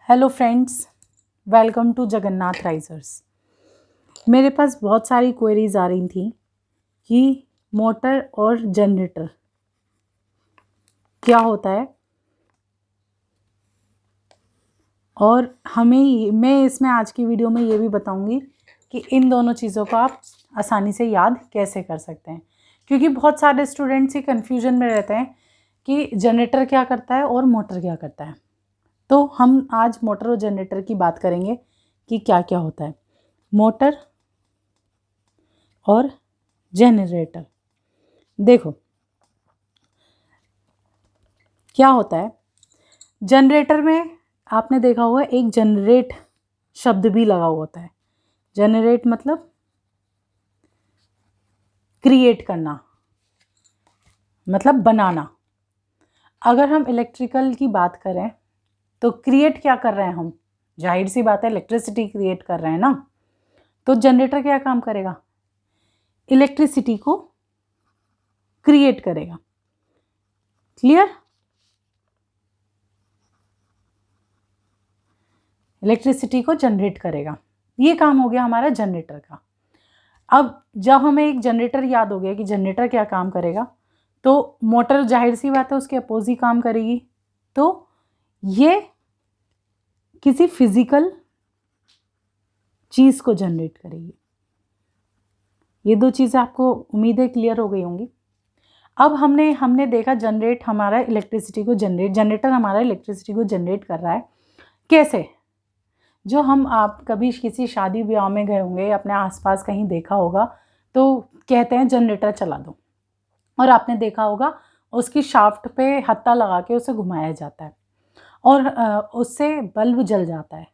Hello friends, welcome to Jagannath risers. मेरे पास बहुत सारी क्वेरीज आ रही थी कि मोटर और जनरेटर क्या होता है, और मैं इसमें आज की वीडियो में ये भी बताऊंगी कि इन दोनों चीज़ों को आप आसानी से याद कैसे कर सकते हैं, क्योंकि बहुत सारे स्टूडेंट्स ही कन्फ्यूजन में रहते हैं कि जनरेटर क्या करता है और मोटर क्या करता है। तो हम आज मोटर और जनरेटर की बात करेंगे कि क्या क्या होता है। मोटर और जनरेटर, देखो क्या होता है। जनरेटर में आपने देखा होगा एक जनरेट शब्द भी लगा हुआ होता है। जनरेट मतलब क्रिएट करना, मतलब बनाना। अगर हम इलेक्ट्रिकल की बात करें तो क्रिएट क्या कर रहे हैं हम, जाहिर सी बात है इलेक्ट्रिसिटी क्रिएट कर रहे हैं ना। तो जनरेटर क्या काम करेगा, इलेक्ट्रिसिटी को क्रिएट करेगा। क्लियर, इलेक्ट्रिसिटी को जनरेट करेगा, ये काम हो गया हमारा जनरेटर का। अब जब हमें एक जनरेटर याद हो गया कि जनरेटर क्या काम करेगा, तो मोटर जाहिर सी बात है उसके अपोजिट काम करेगी। तो ये किसी फिजिकल चीज़ को जनरेट करेगी। ये दो चीज़ें आपको उम्मीद है क्लियर हो गई होंगी। अब हमने देखा जनरेट हमारा इलेक्ट्रिसिटी को जनरेटर हमारा इलेक्ट्रिसिटी को जनरेट कर रहा है। कैसे, जो आप कभी किसी शादी ब्याह में गए होंगे, अपने आसपास कहीं देखा होगा, तो कहते हैं जनरेटर चला दो, और आपने देखा होगा उसकी शाफ्ट पे हत्था लगा के उसे घुमाया जाता है और उससे बल्ब जल जाता है।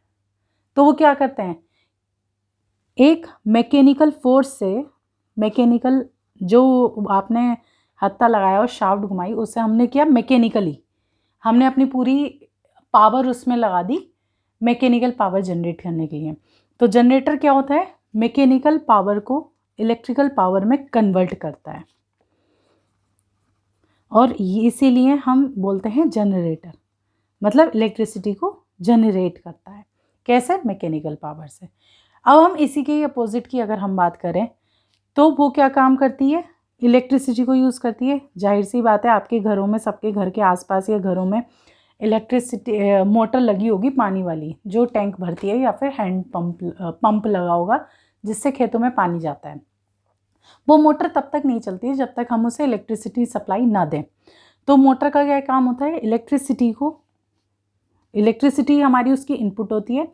तो वो क्या करते हैं, एक मैकेनिकल फोर्स से, मैकेनिकल जो आपने हत्था लगाया और शाफ्ट घुमाई, उससे हमने किया मैकेनिकली, हमने अपनी पूरी पावर उसमें लगा दी मैकेनिकल पावर जनरेट करने के लिए। तो जनरेटर क्या होता है, मैकेनिकल पावर को इलेक्ट्रिकल पावर में कन्वर्ट करता है, और इसीलिए हम बोलते हैं जनरेटर, मतलब इलेक्ट्रिसिटी को जनरेट करता है। कैसे, मैकेनिकल पावर से। अब हम इसी के अपोजिट की अगर हम बात करें तो वो क्या काम करती है, इलेक्ट्रिसिटी को यूज़ करती है। जाहिर सी बात है आपके घरों में, सबके घर के आसपास या घरों में इलेक्ट्रिसिटी मोटर लगी होगी, पानी वाली, जो टैंक भरती है, या फिर हैंड पंप लगा होगा जिससे खेतों में पानी जाता है। वो मोटर तब तक नहीं चलती है जब तक हम उसे इलेक्ट्रिसिटी सप्लाई ना दें। तो मोटर का क्या काम होता है, इलेक्ट्रिसिटी हमारी उसकी इनपुट होती है,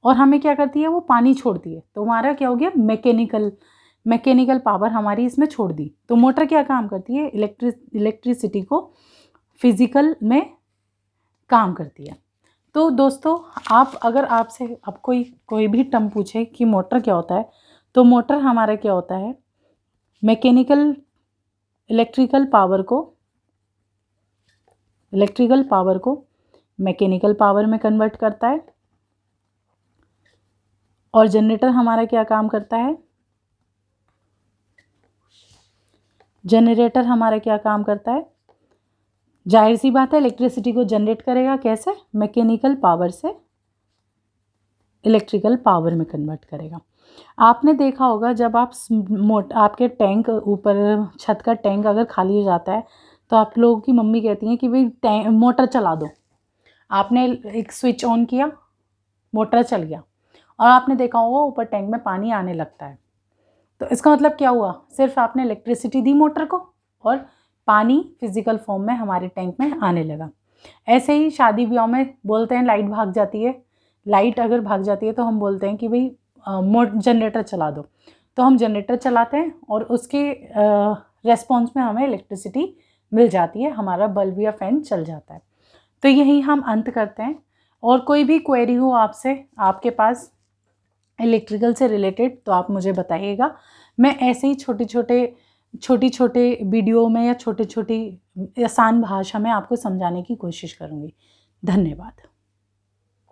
और हमें क्या करती है, वो पानी छोड़ती है। तो हमारा क्या हो गया, मैकेनिकल पावर हमारी इसमें छोड़ दी। तो मोटर क्या काम करती है, इलेक्ट्रिसिटी को फिजिकल में काम करती है। तो दोस्तों, अगर आपसे अब कोई भी टर्म पूछे कि मोटर क्या होता है, तो मोटर हमारा क्या होता है, इलेक्ट्रिकल पावर को मैकेनिकल पावर में कन्वर्ट करता है। और जनरेटर हमारा क्या काम करता है, जनरेटर हमारा क्या काम करता है, जाहिर सी बात है इलेक्ट्रिसिटी को जनरेट करेगा। कैसे, मैकेनिकल पावर से इलेक्ट्रिकल पावर में कन्वर्ट करेगा। आपने देखा होगा जब आपके टैंक ऊपर, छत का टैंक अगर खाली हो जाता है, तो आप लोगों की मम्मी कहती हैं कि भाई मोटर चला दो। आपने एक स्विच ऑन किया, मोटर चल गया, और आपने देखा होगा ऊपर टैंक में पानी आने लगता है। तो इसका मतलब क्या हुआ, सिर्फ आपने इलेक्ट्रिसिटी दी मोटर को, और पानी फिजिकल फॉर्म में हमारे टैंक में आने लगा। ऐसे ही शादी ब्याह में बोलते हैं लाइट भाग जाती है, लाइट अगर भाग जाती है तो हम बोलते हैं कि भाई जनरेटर चला दो। तो हम जनरेटर चलाते हैं और उसके रेस्पॉन्स में हमें इलेक्ट्रिसिटी मिल जाती है, हमारा बल्ब या फैन चल जाता है। तो यही हम अंत करते हैं। और कोई भी क्वेरी हो आपसे, आपके पास इलेक्ट्रिकल से रिलेटेड, तो आप मुझे बताइएगा। मैं ऐसे ही छोटी छोटे वीडियो में या छोटी आसान भाषा में आपको समझाने की कोशिश करूँगी। धन्यवाद।